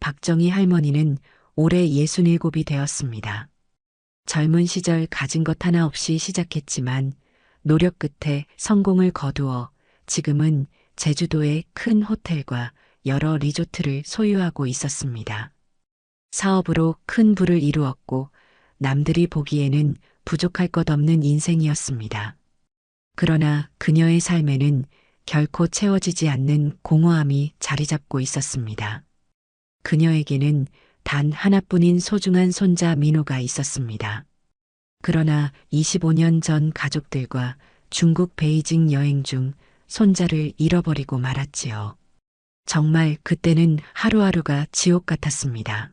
박정희 할머니는 올해 67이 되었습니다. 젊은 시절 가진 것 하나 없이 시작했지만 노력 끝에 성공을 거두어 지금은 제주도의 큰 호텔과 여러 리조트를 소유하고 있었습니다. 사업으로 큰 부를 이루었고 남들이 보기에는 부족할 것 없는 인생이었습니다. 그러나 그녀의 삶에는 결코 채워지지 않는 공허함이 자리 잡고 있었습니다. 그녀에게는 단 하나뿐인 소중한 손자 민호가 있었습니다. 그러나 25년 전 가족들과 중국 베이징 여행 중 손자를 잃어버리고 말았지요. 정말 그때는 하루하루가 지옥 같았습니다.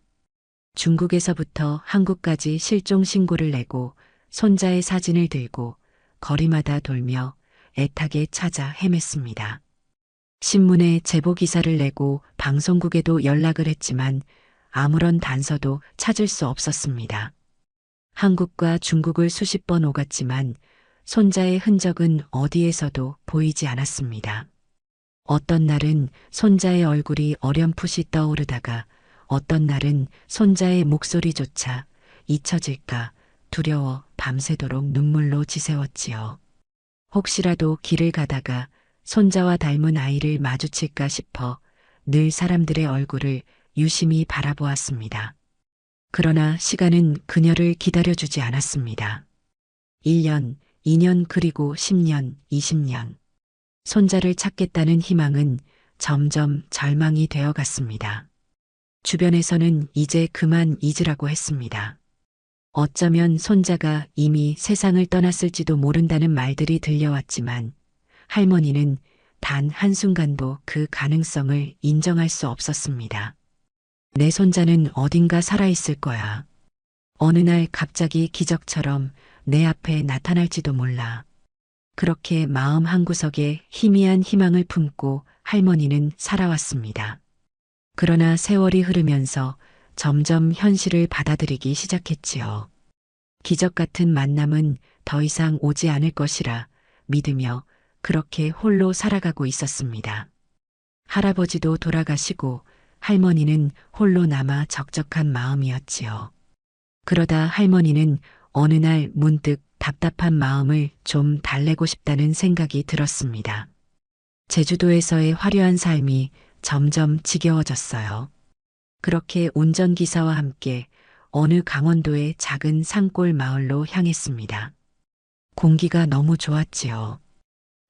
중국에서부터 한국까지 실종 신고를 내고 손자의 사진을 들고 거리마다 돌며 애타게 찾아 헤맸습니다. 신문에 제보 기사를 내고 방송국에도 연락을 했지만 아무런 단서도 찾을 수 없었습니다. 한국과 중국을 수십 번 오갔지만 손자의 흔적은 어디에서도 보이지 않았습니다. 어떤 날은 손자의 얼굴이 어렴풋이 떠오르다가 어떤 날은 손자의 목소리조차 잊혀질까 두려워 밤새도록 눈물로 지새웠지요. 혹시라도 길을 가다가 손자와 닮은 아이를 마주칠까 싶어 늘 사람들의 얼굴을 유심히 바라보았습니다. 그러나 시간은 그녀를 기다려주지 않았습니다. 1년, 2년 그리고 10년, 20년. 손자를 찾겠다는 희망은 점점 절망이 되어 갔습니다. 주변에서는 이제 그만 잊으라고 했습니다. 어쩌면 손자가 이미 세상을 떠났을지도 모른다는 말들이 들려왔지만 할머니는 단 한순간도 그 가능성을 인정할 수 없었습니다. 내 손자는 어딘가 살아있을 거야. 어느 날 갑자기 기적처럼 내 앞에 나타날지도 몰라. 그렇게 마음 한구석에 희미한 희망을 품고 할머니는 살아왔습니다. 그러나 세월이 흐르면서 점점 현실을 받아들이기 시작했지요. 기적 같은 만남은 더 이상 오지 않을 것이라 믿으며 그렇게 홀로 살아가고 있었습니다. 할아버지도 돌아가시고 할머니는 홀로 남아 적적한 마음이었지요. 그러다 할머니는 어느 날 문득 답답한 마음을 좀 달래고 싶다는 생각이 들었습니다. 제주도에서의 화려한 삶이 점점 지겨워졌어요. 그렇게 운전기사와 함께 어느 강원도의 작은 산골 마을로 향했습니다. 공기가 너무 좋았지요.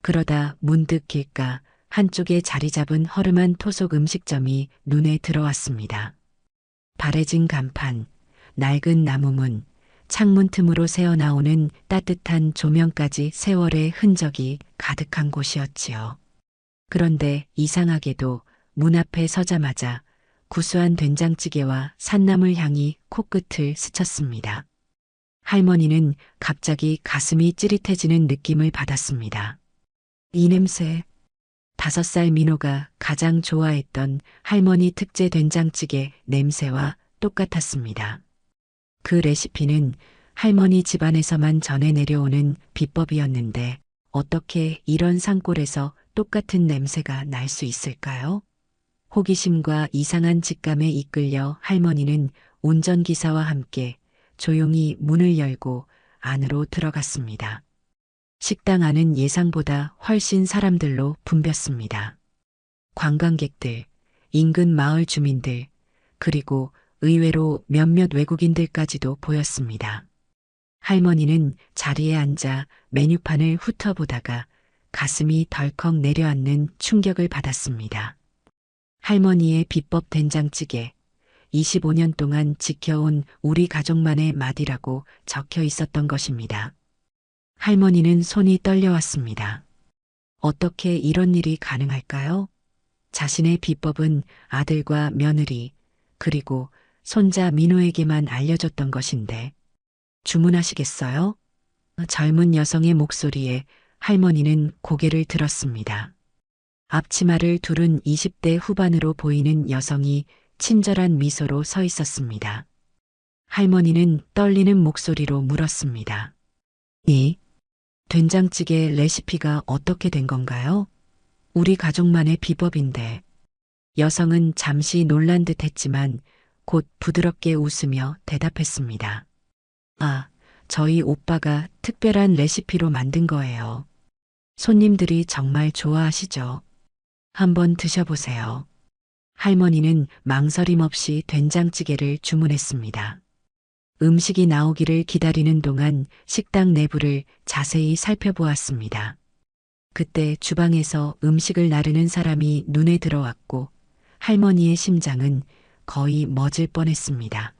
그러다 문득 길가 한쪽에 자리 잡은 허름한 토속 음식점이 눈에 들어왔습니다. 바래진 간판, 낡은 나무문, 창문 틈으로 새어나오는 따뜻한 조명까지 세월의 흔적이 가득한 곳이었지요. 그런데 이상하게도 문 앞에 서자마자 구수한 된장찌개와 산나물 향이 코끝을 스쳤습니다. 할머니는 갑자기 가슴이 찌릿해지는 느낌을 받았습니다. 이 냄새. 5살 민호가 가장 좋아했던 할머니 특제 된장찌개 냄새와 똑같았습니다. 그 레시피는 할머니 집안에서만 전해 내려오는 비법이었는데 어떻게 이런 산골에서 똑같은 냄새가 날 수 있을까요? 호기심과 이상한 직감에 이끌려 할머니는 운전기사와 함께 조용히 문을 열고 안으로 들어갔습니다. 식당 안은 예상보다 훨씬 사람들로 붐볐습니다. 관광객들, 인근 마을 주민들, 그리고 의외로 몇몇 외국인들까지도 보였습니다. 할머니는 자리에 앉아 메뉴판을 훑어보다가 가슴이 덜컥 내려앉는 충격을 받았습니다. 할머니의 비법 된장찌개, 25년 동안 지켜온 우리 가족만의 맛이라고 적혀 있었던 것입니다. 할머니는 손이 떨려왔습니다. 어떻게 이런 일이 가능할까요? 자신의 비법은 아들과 며느리, 그리고 손자 민호에게만 알려줬던 것인데 주문하시겠어요? 젊은 여성의 목소리에 할머니는 고개를 들었습니다. 앞치마를 두른 20대 후반으로 보이는 여성이 친절한 미소로 서 있었습니다. 할머니는 떨리는 목소리로 물었습니다. 이 된장찌개 레시피가 어떻게 된 건가요? 우리 가족만의 비법인데. 여성은 잠시 놀란 듯 했지만 곧 부드럽게 웃으며 대답했습니다. 아, 저희 오빠가 특별한 레시피로 만든 거예요. 손님들이 정말 좋아하시죠? 한번 드셔보세요. 할머니는 망설임 없이 된장찌개를 주문했습니다. 음식이 나오기를 기다리는 동안 식당 내부를 자세히 살펴보았습니다. 그때 주방에서 음식을 나르는 사람이 눈에 들어왔고 할머니의 심장은 거의 멎을 뻔했습니다.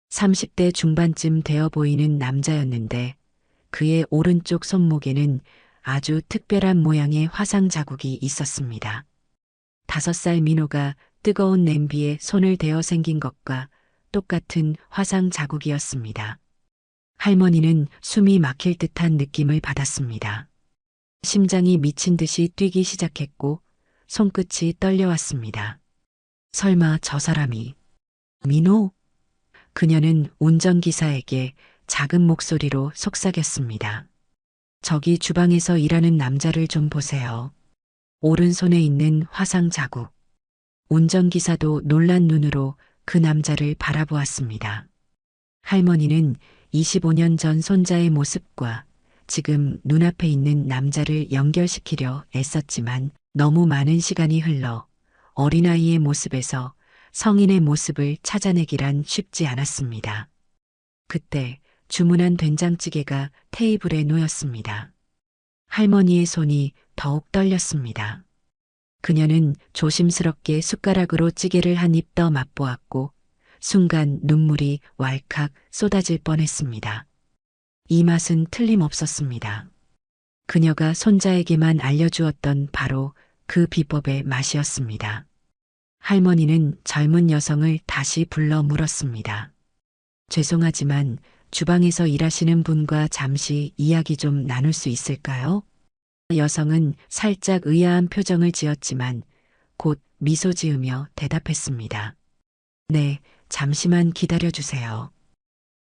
30대 중반쯤 되어 보이는 남자였는데 그의 오른쪽 손목에는 아주 특별한 모양의 화상 자국이 있었습니다. 5살 민호가 뜨거운 냄비에 손을 대어 생긴 것과 똑같은 화상 자국이었습니다. 할머니는 숨이 막힐 듯한 느낌을 받았습니다. 심장이 미친 듯이 뛰기 시작했고 손끝이 떨려왔습니다. 설마 저 사람이 민호? 그녀는 운전기사에게 작은 목소리로 속삭였습니다. 저기 주방에서 일하는 남자를 좀 보세요. 오른손에 있는 화상 자국. 운전기사도 놀란 눈으로 그 남자를 바라보았습니다. 할머니는 25년 전 손자의 모습과 지금 눈앞에 있는 남자를 연결시키려 애썼지만 너무 많은 시간이 흘러 어린아이의 모습에서 성인의 모습을 찾아내기란 쉽지 않았습니다. 그때 주문한 된장찌개가 테이블에 놓였습니다. 할머니의 손이 더욱 떨렸습니다. 그녀는 조심스럽게 숟가락으로 찌개를 한 입 더 맛보았고 순간 눈물이 왈칵 쏟아질 뻔했습니다. 이 맛은 틀림없었습니다. 그녀가 손자에게만 알려주었던 바로 그 비법의 맛이었습니다. 할머니는 젊은 여성을 다시 불러 물었습니다. 죄송하지만 주방에서 일하시는 분과 잠시 이야기 좀 나눌 수 있을까요? 여성은 살짝 의아한 표정을 지었지만 곧 미소 지으며 대답했습니다. 네, 잠시만 기다려주세요.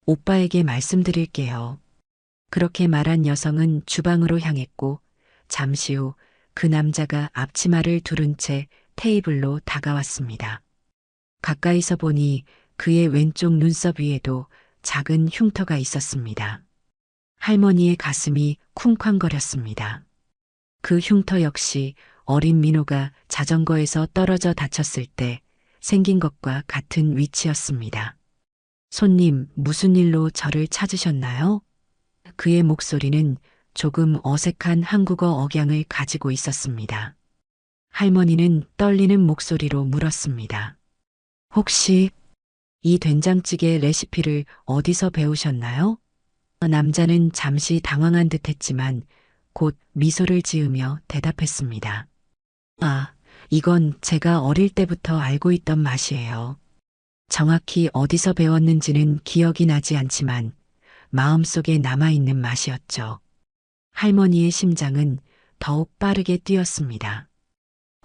오빠에게 말씀드릴게요. 그렇게 말한 여성은 주방으로 향했고 잠시 후 그 남자가 앞치마를 두른 채 테이블로 다가왔습니다. 가까이서 보니 그의 왼쪽 눈썹 위에도 작은 흉터가 있었습니다. 할머니의 가슴이 쿵쾅거렸습니다. 그 흉터 역시 어린 민호가 자전거에서 떨어져 다쳤을 때 생긴 것과 같은 위치였습니다. 손님, 무슨 일로 저를 찾으셨나요? 그의 목소리는 조금 어색한 한국어 억양을 가지고 있었습니다. 할머니는 떨리는 목소리로 물었습니다. 혹시 이 된장찌개 레시피를 어디서 배우셨나요? 남자는 잠시 당황한 듯 했지만 곧 미소를 지으며 대답했습니다. 아, 이건 제가 어릴 때부터 알고 있던 맛이에요. 정확히 어디서 배웠는지는 기억이 나지 않지만 마음속에 남아있는 맛이었죠. 할머니의 심장은 더욱 빠르게 뛰었습니다.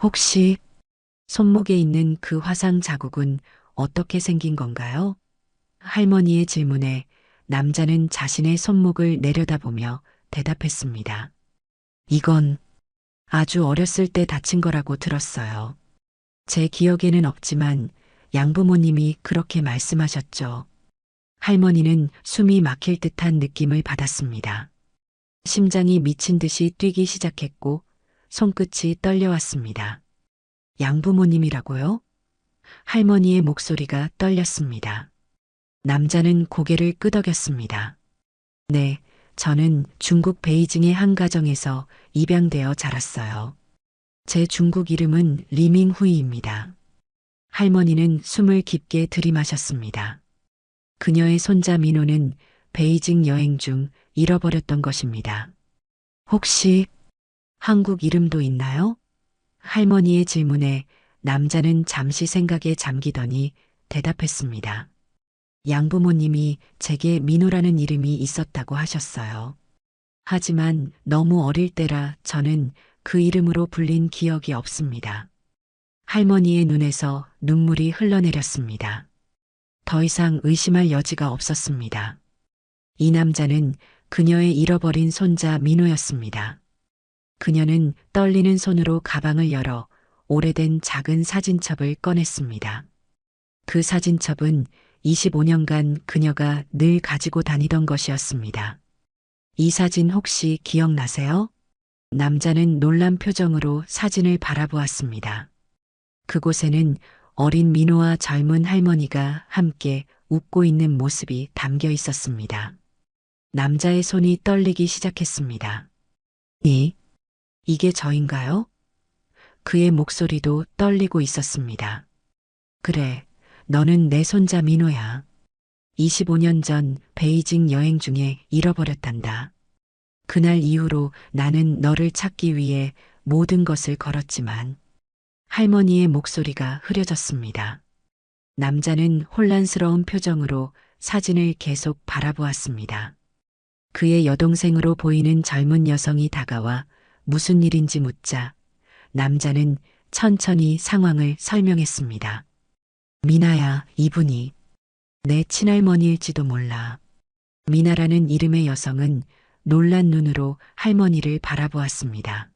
혹시 손목에 있는 그 화상 자국은 어떻게 생긴 건가요? 할머니의 질문에 남자는 자신의 손목을 내려다보며 대답했습니다. 이건 아주 어렸을 때 다친 거라고 들었어요. 제 기억에는 없지만 양부모님이 그렇게 말씀하셨죠. 할머니는 숨이 막힐 듯한 느낌을 받았습니다. 심장이 미친 듯이 뛰기 시작했고 손끝이 떨려왔습니다. 양부모님이라고요? 할머니의 목소리가 떨렸습니다. 남자는 고개를 끄덕였습니다. 네, 저는 중국 베이징의 한 가정에서 입양되어 자랐어요. 제 중국 이름은 리밍후이입니다. 할머니는 숨을 깊게 들이마셨습니다. 그녀의 손자 민호는 베이징 여행 중 잃어버렸던 것입니다. 혹시 한국 이름도 있나요? 할머니의 질문에 남자는 잠시 생각에 잠기더니 대답했습니다. 양부모님이 제게 민호라는 이름이 있었다고 하셨어요. 하지만 너무 어릴 때라 저는 그 이름으로 불린 기억이 없습니다. 할머니의 눈에서 눈물이 흘러내렸습니다. 더 이상 의심할 여지가 없었습니다. 이 남자는 그녀의 잃어버린 손자 민호였습니다. 그녀는 떨리는 손으로 가방을 열어 오래된 작은 사진첩을 꺼냈습니다. 그 사진첩은 25년간 그녀가 늘 가지고 다니던 것이었습니다. 이 사진 혹시 기억나세요? 남자는 놀란 표정으로 사진을 바라보았습니다. 그곳에는 어린 민호와 젊은 할머니가 함께 웃고 있는 모습이 담겨 있었습니다. 남자의 손이 떨리기 시작했습니다. 이게 저인가요? 그의 목소리도 떨리고 있었습니다. 그래, 너는 내 손자 민호야. 25년 전 베이징 여행 중에 잃어버렸단다. 그날 이후로 나는 너를 찾기 위해 모든 것을 걸었지만 할머니의 목소리가 흐려졌습니다. 남자는 혼란스러운 표정으로 사진을 계속 바라보았습니다. 그의 여동생으로 보이는 젊은 여성이 다가와 무슨 일인지 묻자 남자는 천천히 상황을 설명했습니다. 미나야, 이분이 내 친할머니일지도 몰라. 미나라는 이름의 여성은 놀란 눈으로 할머니를 바라보았습니다.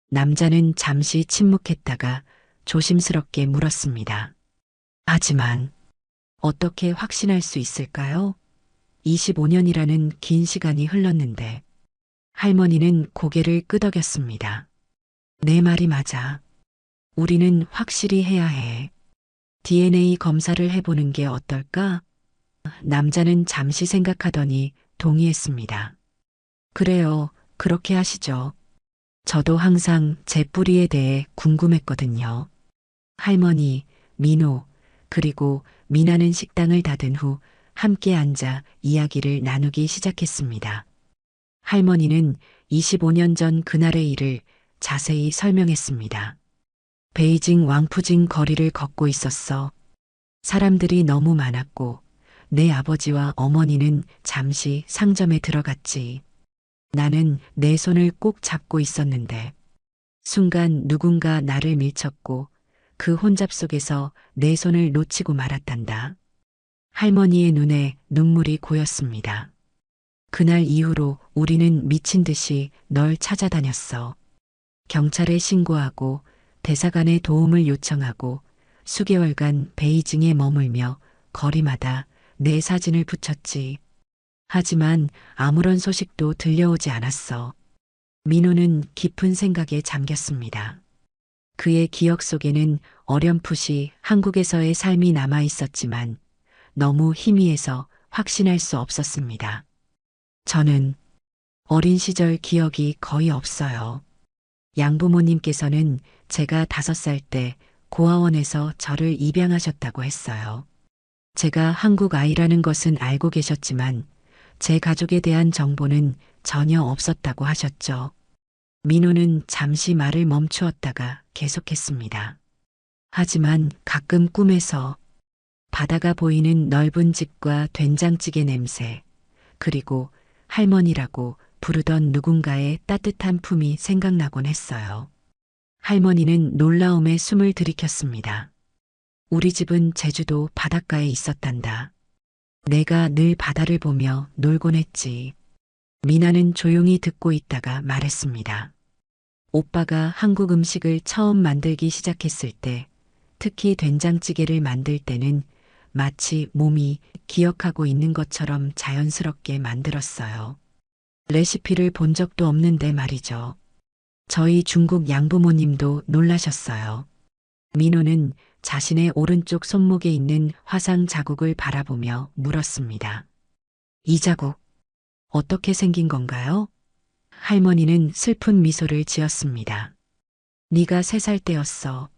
남자는 잠시 침묵했다가 조심스럽게 물었습니다. 하지만 어떻게 확신할 수 있을까요? 25년이라는 긴 시간이 흘렀는데 할머니는 고개를 끄덕였습니다. 내 말이 맞아. 우리는 확실히 해야 해. DNA 검사를 해보는 게 어떨까? 남자는 잠시 생각하더니 동의했습니다. 그래요, 그렇게 하시죠. 저도 항상 제 뿌리에 대해 궁금했거든요. 할머니, 민호, 그리고 미나는 식당을 닫은 후 함께 앉아 이야기를 나누기 시작했습니다. 할머니는 25년 전 그날의 일을 자세히 설명했습니다. 베이징 왕푸징 거리를 걷고 있었어. 사람들이 너무 많았고 내 아버지와 어머니는 잠시 상점에 들어갔지. 나는 내 손을 꼭 잡고 있었는데 순간 누군가 나를 밀쳤고 그 혼잡 속에서 내 손을 놓치고 말았단다. 할머니의 눈에 눈물이 고였습니다. 그날 이후로 우리는 미친 듯이 널 찾아다녔어. 경찰에 신고하고 대사관에 도움을 요청하고 수개월간 베이징에 머물며 거리마다 내 사진을 붙였지. 하지만 아무런 소식도 들려오지 않았어. 민호는 깊은 생각에 잠겼습니다. 그의 기억 속에는 어렴풋이 한국에서의 삶이 남아 있었지만 너무 희미해서 확신할 수 없었습니다. 저는 어린 시절 기억이 거의 없어요. 양부모님께서는 제가 5살 때 고아원에서 저를 입양하셨다고 했어요. 제가 한국 아이라는 것은 알고 계셨지만 제 가족에 대한 정보는 전혀 없었다고 하셨죠. 민호는 잠시 말을 멈추었다가 계속했습니다. 하지만 가끔 꿈에서 바다가 보이는 넓은 집과 된장찌개 냄새, 그리고 할머니라고 부르던 누군가의 따뜻한 품이 생각나곤 했어요. 할머니는 놀라움에 숨을 들이켰습니다. 우리 집은 제주도 바닷가에 있었단다. 내가 늘 바다를 보며 놀곤 했지. 미나는 조용히 듣고 있다가 말했습니다. 오빠가 한국 음식을 처음 만들기 시작했을 때, 특히 된장찌개를 만들 때는 마치 몸이 기억하고 있는 것처럼 자연스럽게 만들었어요. 레시피를 본 적도 없는데 말이죠. 저희 중국 양부모님도 놀라셨어요. 민호는 자신의 오른쪽 손목에 있는 화상 자국을 바라보며 물었습니다. 이 자국, 어떻게 생긴 건가요? 할머니는 슬픈 미소를 지었습니다. 네가 3살 때였어.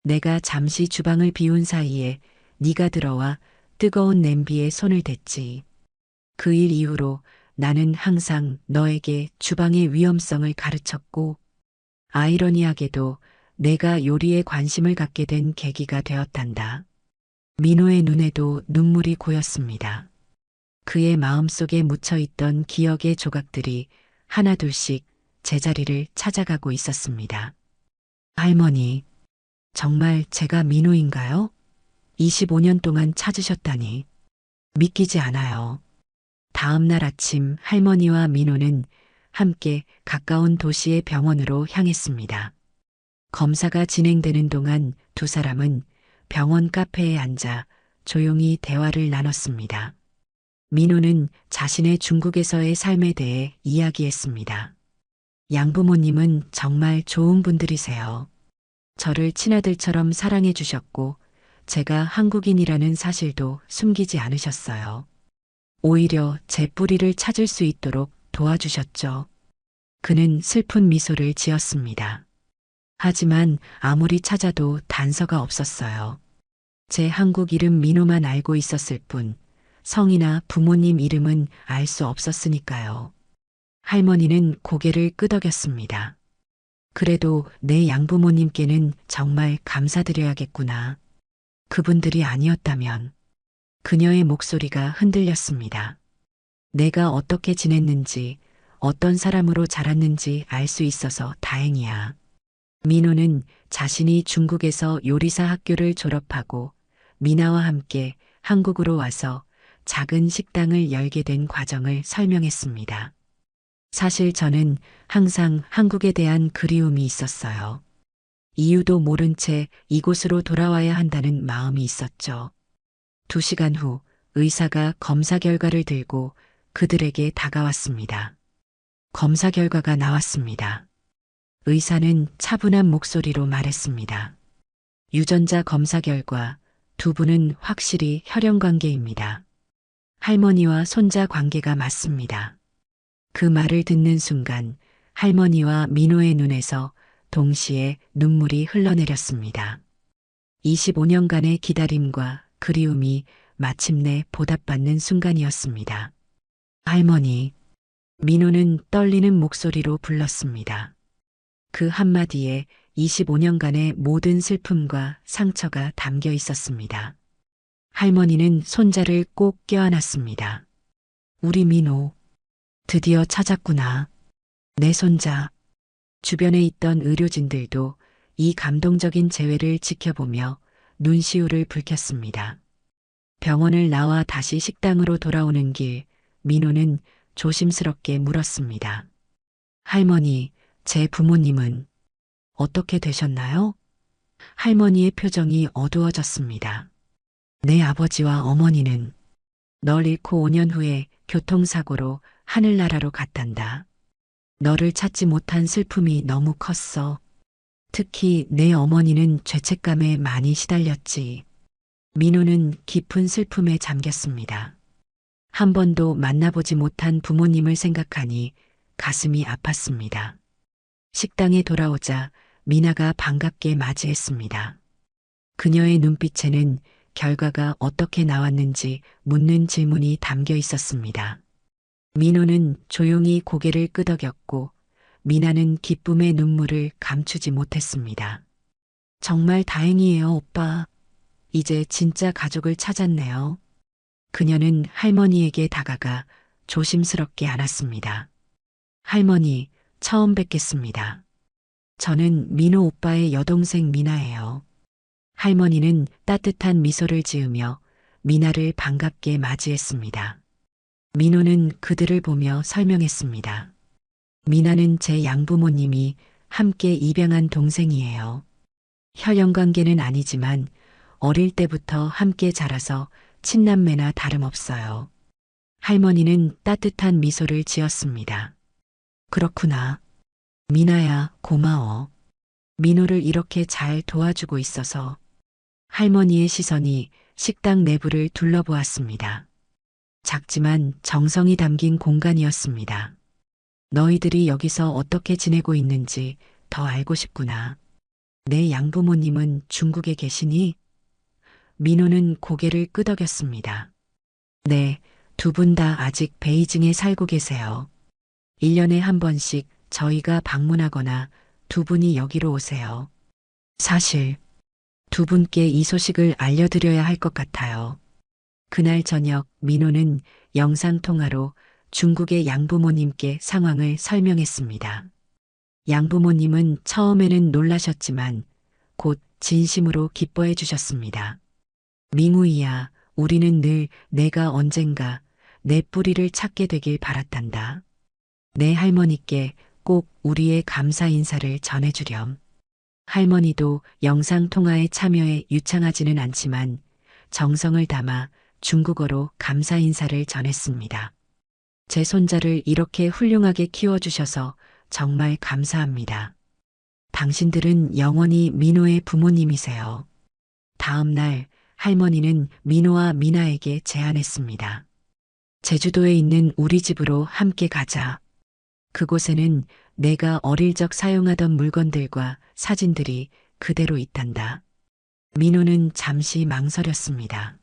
내가 잠시 주방을 비운 사이에 네가 들어와 뜨거운 냄비에 손을 댔지. 그 일 이후로 나는 항상 너에게 주방의 위험성을 가르쳤고, 아이러니하게도 내가 요리에 관심을 갖게 된 계기가 되었단다. 민호의 눈에도 눈물이 고였습니다. 그의 마음속에 묻혀있던 기억의 조각들이 하나둘씩 제자리를 찾아가고 있었습니다. 할머니, 정말 제가 민호인가요? 25년 동안 찾으셨다니 믿기지 않아요. 다음 날 아침 할머니와 민호는 함께 가까운 도시의 병원으로 향했습니다. 검사가 진행되는 동안 두 사람은 병원 카페에 앉아 조용히 대화를 나눴습니다. 민호는 자신의 중국에서의 삶에 대해 이야기했습니다. 양부모님은 정말 좋은 분들이세요. 저를 친아들처럼 사랑해 주셨고, 제가 한국인이라는 사실도 숨기지 않으셨어요. 오히려 제 뿌리를 찾을 수 있도록 도와주셨죠. 그는 슬픈 미소를 지었습니다. 하지만 아무리 찾아도 단서가 없었어요. 제 한국 이름 민호만 알고 있었을 뿐, 성이나 부모님 이름은 알 수 없었으니까요. 할머니는 고개를 끄덕였습니다. 그래도 내 양부모님께는 정말 감사드려야겠구나. 그분들이 아니었다면. 그녀의 목소리가 흔들렸습니다. 내가 어떻게 지냈는지, 어떤 사람으로 자랐는지 알 수 있어서 다행이야. 민호는 자신이 중국에서 요리사 학교를 졸업하고 미나와 함께 한국으로 와서 작은 식당을 열게 된 과정을 설명했습니다. 사실 저는 항상 한국에 대한 그리움이 있었어요. 이유도 모른 채 이곳으로 돌아와야 한다는 마음이 있었죠. 2시간 후 의사가 검사 결과를 들고 그들에게 다가왔습니다. 검사 결과가 나왔습니다. 의사는 차분한 목소리로 말했습니다. 유전자 검사 결과 두 분은 확실히 혈연 관계입니다. 할머니와 손자 관계가 맞습니다. 그 말을 듣는 순간 할머니와 민호의 눈에서 동시에 눈물이 흘러내렸습니다. 25년간의 기다림과 그리움이 마침내 보답받는 순간이었습니다. 할머니, 민호는 떨리는 목소리로 불렀습니다. 그 한마디에 25년간의 모든 슬픔과 상처가 담겨 있었습니다. 할머니는 손자를 꼭 껴안았습니다. 우리 민호, 드디어 찾았구나. 내 손자. 주변에 있던 의료진들도 이 감동적인 재회를 지켜보며 눈시울을 붉혔습니다. 병원을 나와 다시 식당으로 돌아오는 길, 민호는 조심스럽게 물었습니다. 할머니, 제 부모님은 어떻게 되셨나요? 할머니의 표정이 어두워졌습니다. 내 아버지와 어머니는 널 잃고 5년 후에 교통사고로 하늘나라로 갔단다. 너를 찾지 못한 슬픔이 너무 컸어. 특히 내 어머니는 죄책감에 많이 시달렸지. 민호는 깊은 슬픔에 잠겼습니다. 한 번도 만나보지 못한 부모님을 생각하니 가슴이 아팠습니다. 식당에 돌아오자 미나가 반갑게 맞이했습니다. 그녀의 눈빛에는 결과가 어떻게 나왔는지 묻는 질문이 담겨 있었습니다. 민호는 조용히 고개를 끄덕였고 미나는 기쁨의 눈물을 감추지 못했습니다. 정말 다행이에요, 오빠. 이제 진짜 가족을 찾았네요. 그녀는 할머니에게 다가가 조심스럽게 안았습니다. 할머니, 처음 뵙겠습니다. 저는 민호 오빠의 여동생 미나예요. 할머니는 따뜻한 미소를 지으며 미나를 반갑게 맞이했습니다. 민호는 그들을 보며 설명했습니다. 미나는 제 양부모님이 함께 입양한 동생이에요. 혈연 관계는 아니지만 어릴 때부터 함께 자라서 친남매나 다름없어요. 할머니는 따뜻한 미소를 지었습니다. 그렇구나. 미나야, 고마워. 민호를 이렇게 잘 도와주고 있어서. 할머니의 시선이 식당 내부를 둘러보았습니다. 작지만 정성이 담긴 공간이었습니다. 너희들이 여기서 어떻게 지내고 있는지 더 알고 싶구나. 내 양부모님은 중국에 계시니? 민호는 고개를 끄덕였습니다. 네, 두 분 다 아직 베이징에 살고 계세요. 1년에 한 번씩 저희가 방문하거나 두 분이 여기로 오세요. 사실 두 분께 이 소식을 알려드려야 할 것 같아요. 그날 저녁 민호는 영상통화로 중국의 양부모님께 상황을 설명했습니다. 양부모님은 처음에는 놀라셨지만 곧 진심으로 기뻐해 주셨습니다. 민우이야, 우리는 늘 내가 언젠가 내 뿌리를 찾게 되길 바랐단다. 내 할머니께 꼭 우리의 감사 인사를 전해주렴. 할머니도 영상통화에 참여해 유창하지는 않지만 정성을 담아 중국어로 감사 인사를 전했습니다. 제 손자를 이렇게 훌륭하게 키워주셔서 정말 감사합니다. 당신들은 영원히 민호의 부모님이세요. 다음 날 할머니는 민호와 미나에게 제안했습니다. 제주도에 있는 우리 집으로 함께 가자. 그곳에는 내가 어릴 적 사용하던 물건들과 사진들이 그대로 있단다. 민호는 잠시 망설였습니다.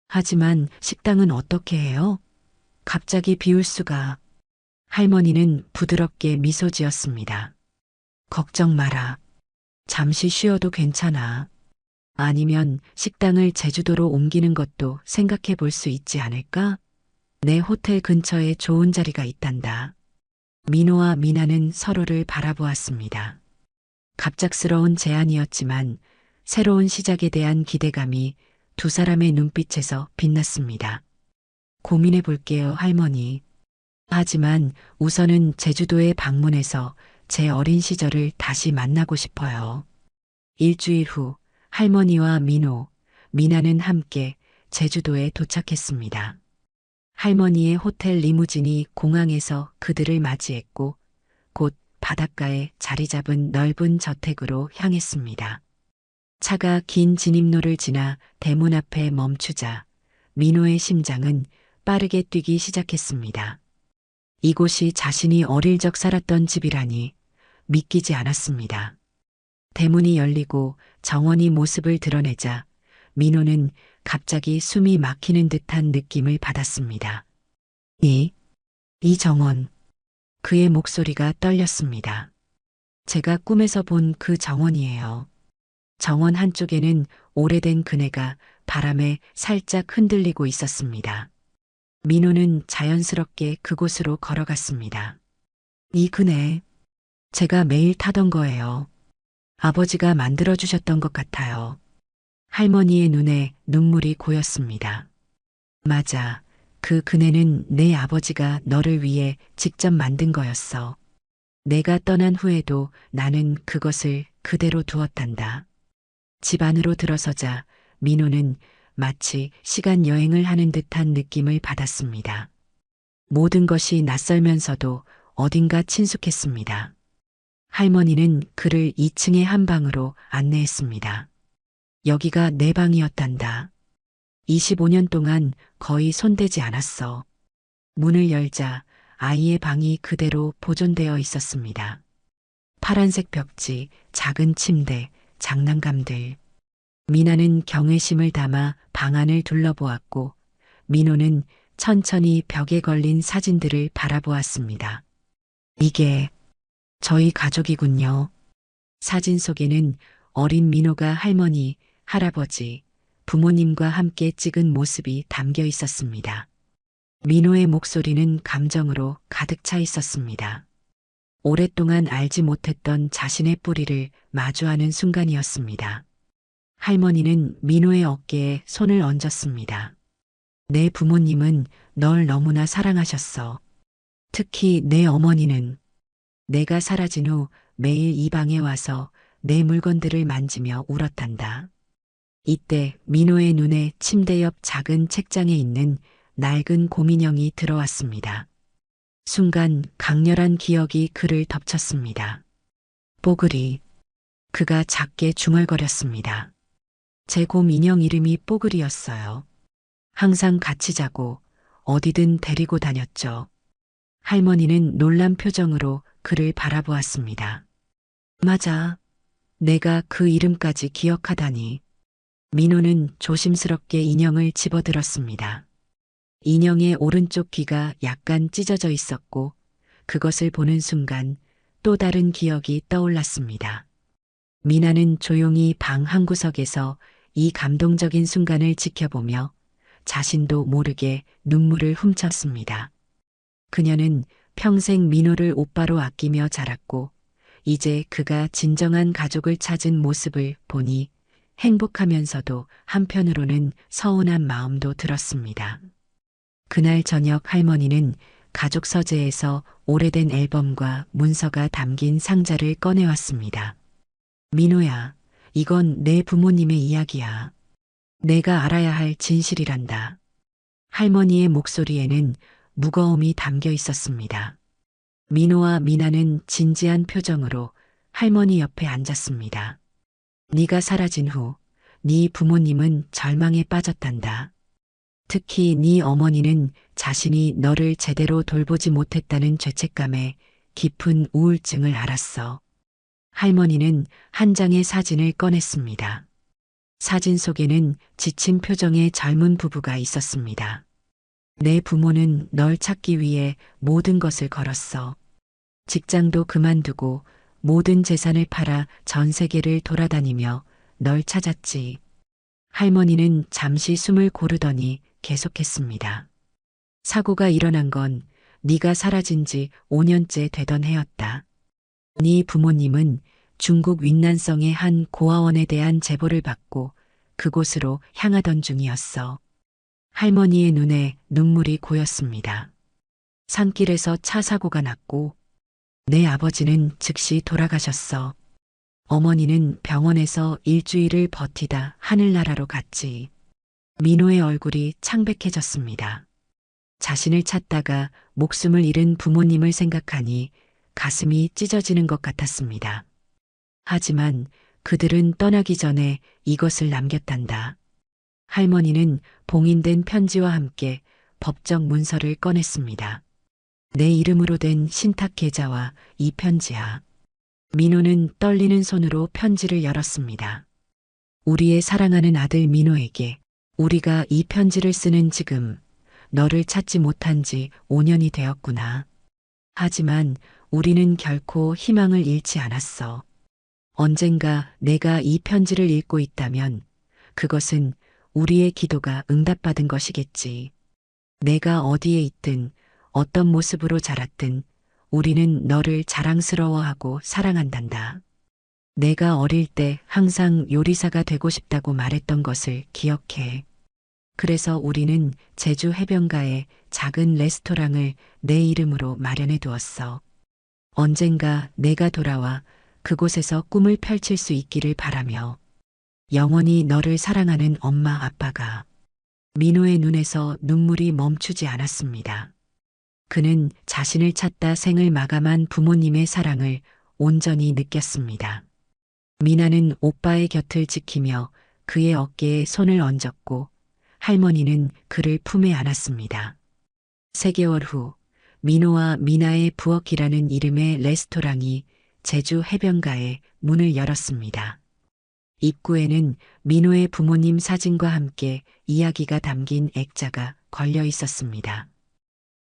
하지만 식당은 어떻게 해요? 갑자기 비울 수가. 할머니는 부드럽게 미소 지었습니다. 걱정 마라. 잠시 쉬어도 괜찮아. 아니면 식당을 제주도로 옮기는 것도 생각해 볼 수 있지 않을까? 내 호텔 근처에 좋은 자리가 있단다. 민호와 미나는 서로를 바라보았습니다. 갑작스러운 제안이었지만 새로운 시작에 대한 기대감이 두 사람의 눈빛에서 빛났습니다. 고민해 볼게요, 할머니. 하지만 우선은 제주도에 방문해서 제 어린 시절을 다시 만나고 싶어요. 일주일 후 할머니와 민호, 미나는 함께 제주도에 도착했습니다. 할머니의 호텔 리무진이 공항에서 그들을 맞이했고 곧 바닷가에 자리 잡은 넓은 저택으로 향했습니다. 차가 긴 진입로를 지나 대문 앞에 멈추자 민호의 심장은 빠르게 뛰기 시작했습니다. 이곳이 자신이 어릴 적 살았던 집이라니 믿기지 않았습니다. 대문이 열리고 정원이 모습을 드러내자 민호는 갑자기 숨이 막히는 듯한 느낌을 받았습니다. 이 정원. 그의 목소리가 떨렸습니다. 제가 꿈에서 본 그 정원이에요. 정원 한쪽에는 오래된 그네가 바람에 살짝 흔들리고 있었습니다. 민호는 자연스럽게 그곳으로 걸어갔습니다. 이 그네, 제가 매일 타던 거예요. 아버지가 만들어주셨던 것 같아요. 할머니의 눈에 눈물이 고였습니다. 맞아. 그 그네는 내 아버지가 너를 위해 직접 만든 거였어. 내가 떠난 후에도 나는 그것을 그대로 두었단다. 집 안으로 들어서자 민호는 마치 시간 여행을 하는 듯한 느낌을 받았습니다. 모든 것이 낯설면서도 어딘가 친숙했습니다. 할머니는 그를 2층의 한 방으로 안내했습니다. 여기가 내 방이었단다. 25년 동안 거의 손대지 않았어. 문을 열자 아이의 방이 그대로 보존되어 있었습니다. 파란색 벽지, 작은 침대, 장난감들. 미나는 경외심을 담아 방 안을 둘러보았고 민호는 천천히 벽에 걸린 사진들을 바라보았습니다. 이게 저희 가족이군요. 사진 속에는 어린 민호가 할머니, 할아버지, 부모님과 함께 찍은 모습이 담겨 있었습니다. 민호의 목소리는 감정으로 가득 차 있었습니다. 오랫동안 알지 못했던 자신의 뿌리를 마주하는 순간이었습니다. 할머니는 민호의 어깨에 손을 얹었습니다. 내 부모님은 널 너무나 사랑하셨어. 특히 내 어머니는 내가 사라진 후 매일 이 방에 와서 내 물건들을 만지며 울었단다. 이때 민호의 눈에 침대 옆 작은 책장에 있는 낡은 곰인형이 들어왔습니다. 순간 강렬한 기억이 그를 덮쳤습니다. 뽀글이. 그가 작게 중얼거렸습니다. 제 곰 인형 이름이 뽀글이였어요. 항상 같이 자고 어디든 데리고 다녔죠. 할머니는 놀란 표정으로 그를 바라보았습니다. 맞아. 내가 그 이름까지 기억하다니. 민호는 조심스럽게 인형을 집어들었습니다. 인형의 오른쪽 귀가 약간 찢어져 있었고 그것을 보는 순간 또 다른 기억이 떠올랐습니다. 미나는 조용히 방 한구석에서 이 감동적인 순간을 지켜보며 자신도 모르게 눈물을 훔쳤습니다. 그녀는 평생 민호를 오빠로 아끼며 자랐고 이제 그가 진정한 가족을 찾은 모습을 보니 행복하면서도 한편으로는 서운한 마음도 들었습니다. 그날 저녁 할머니는 가족 서재에서 오래된 앨범과 문서가 담긴 상자를 꺼내왔습니다. 민호야, 이건 내 부모님의 이야기야. 내가 알아야 할 진실이란다. 할머니의 목소리에는 무거움이 담겨 있었습니다. 민호와 미나는 진지한 표정으로 할머니 옆에 앉았습니다. 네가 사라진 후 네 부모님은 절망에 빠졌단다. 특히 네 어머니는 자신이 너를 제대로 돌보지 못했다는 죄책감에 깊은 우울증을 앓았어. 할머니는 한 장의 사진을 꺼냈습니다. 사진 속에는 지친 표정의 젊은 부부가 있었습니다. 내 부모는 널 찾기 위해 모든 것을 걸었어. 직장도 그만두고 모든 재산을 팔아 전 세계를 돌아다니며 널 찾았지. 할머니는 잠시 숨을 고르더니 계속했습니다. 사고가 일어난 건 네가 사라진 지 5년째 되던 해였다. 네 부모님은 중국 윈난성의 한 고아원에 대한 제보를 받고 그곳으로 향하던 중이었어. 할머니의 눈에 눈물이 고였습니다. 산길에서 차 사고가 났고 내 아버지는 즉시 돌아가셨어. 어머니는 병원에서 일주일을 버티다 하늘나라로 갔지. 민호의 얼굴이 창백해졌습니다. 자신을 찾다가 목숨을 잃은 부모님을 생각하니 가슴이 찢어지는 것 같았습니다. 하지만 그들은 떠나기 전에 이것을 남겼단다. 할머니는 봉인된 편지와 함께 법적 문서를 꺼냈습니다. 내 이름으로 된 신탁 계좌와 이 편지야. 민호는 떨리는 손으로 편지를 열었습니다. 우리의 사랑하는 아들 민호에게 우리가 이 편지를 쓰는 지금 너를 찾지 못한 지 5년이 되었구나. 하지만 우리는 결코 희망을 잃지 않았어. 언젠가 내가 이 편지를 읽고 있다면 그것은 우리의 기도가 응답받은 것이겠지. 내가 어디에 있든 어떤 모습으로 자랐든 우리는 너를 자랑스러워하고 사랑한단다. 내가 어릴 때 항상 요리사가 되고 싶다고 말했던 것을 기억해. 그래서 우리는 제주 해변가에 작은 레스토랑을 내 이름으로 마련해 두었어. 언젠가 내가 돌아와 그곳에서 꿈을 펼칠 수 있기를 바라며 영원히 너를 사랑하는 엄마 아빠가. 민호의 눈에서 눈물이 멈추지 않았습니다. 그는 자신을 찾다 생을 마감한 부모님의 사랑을 온전히 느꼈습니다. 미나는 오빠의 곁을 지키며 그의 어깨에 손을 얹었고 할머니는 그를 품에 안았습니다. 3개월 후 민호와 미나의 부엌이라는 이름의 레스토랑이 제주 해변가에 문을 열었습니다. 입구에는 민호의 부모님 사진과 함께 이야기가 담긴 액자가 걸려 있었습니다.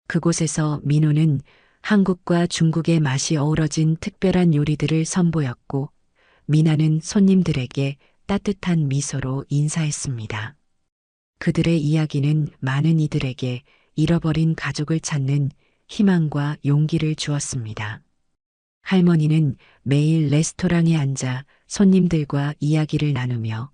그곳에서 민호는 한국과 중국의 맛이 어우러진 특별한 요리들을 선보였고 미나는 손님들에게 따뜻한 미소로 인사했습니다. 그들의 이야기는 많은 이들에게 잃어버린 가족을 찾는 희망과 용기를 주었습니다. 할머니는 매일 레스토랑에 앉아 손님들과 이야기를 나누며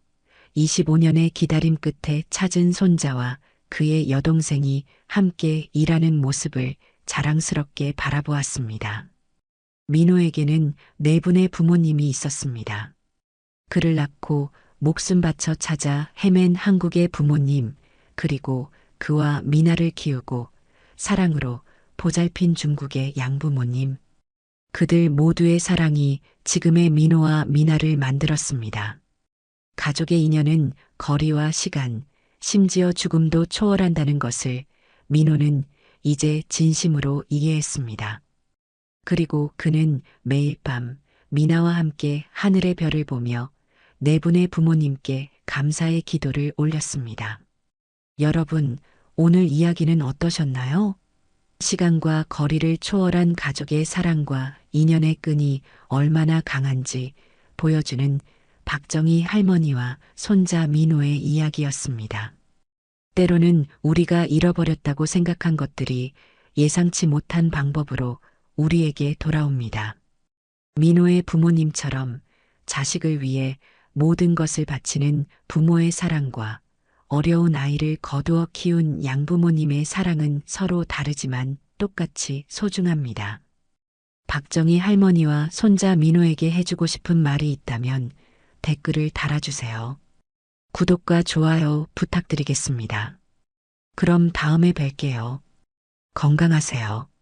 25년의 기다림 끝에 찾은 손자와 그의 여동생이 함께 일하는 모습을 자랑스럽게 바라보았습니다. 민호에게는 4분의 부모님이 있었습니다. 그를 낳고 목숨 바쳐 찾아 헤맨 한국의 부모님, 그리고 그와 미나를 키우고 사랑으로 보살핀 중국의 양부모님. 그들 모두의 사랑이 지금의 민호와 미나를 만들었습니다. 가족의 인연은 거리와 시간, 심지어 죽음도 초월한다는 것을 민호는 이제 진심으로 이해했습니다. 그리고 그는 매일 밤 미나와 함께 하늘의 별을 보며 4분의 부모님께 감사의 기도를 올렸습니다. 여러분, 오늘 이야기는 어떠셨나요? 시간과 거리를 초월한 가족의 사랑과 인연의 끈이 얼마나 강한지 보여주는 박정희 할머니와 손자 민호의 이야기였습니다. 때로는 우리가 잃어버렸다고 생각한 것들이 예상치 못한 방법으로 우리에게 돌아옵니다. 민호의 부모님처럼 자식을 위해 모든 것을 바치는 부모의 사랑과 어려운 아이를 거두어 키운 양부모님의 사랑은 서로 다르지만 똑같이 소중합니다. 박정희 할머니와 손자 민호에게 해주고 싶은 말이 있다면 댓글을 달아주세요. 구독과 좋아요 부탁드리겠습니다. 그럼 다음에 뵐게요. 건강하세요.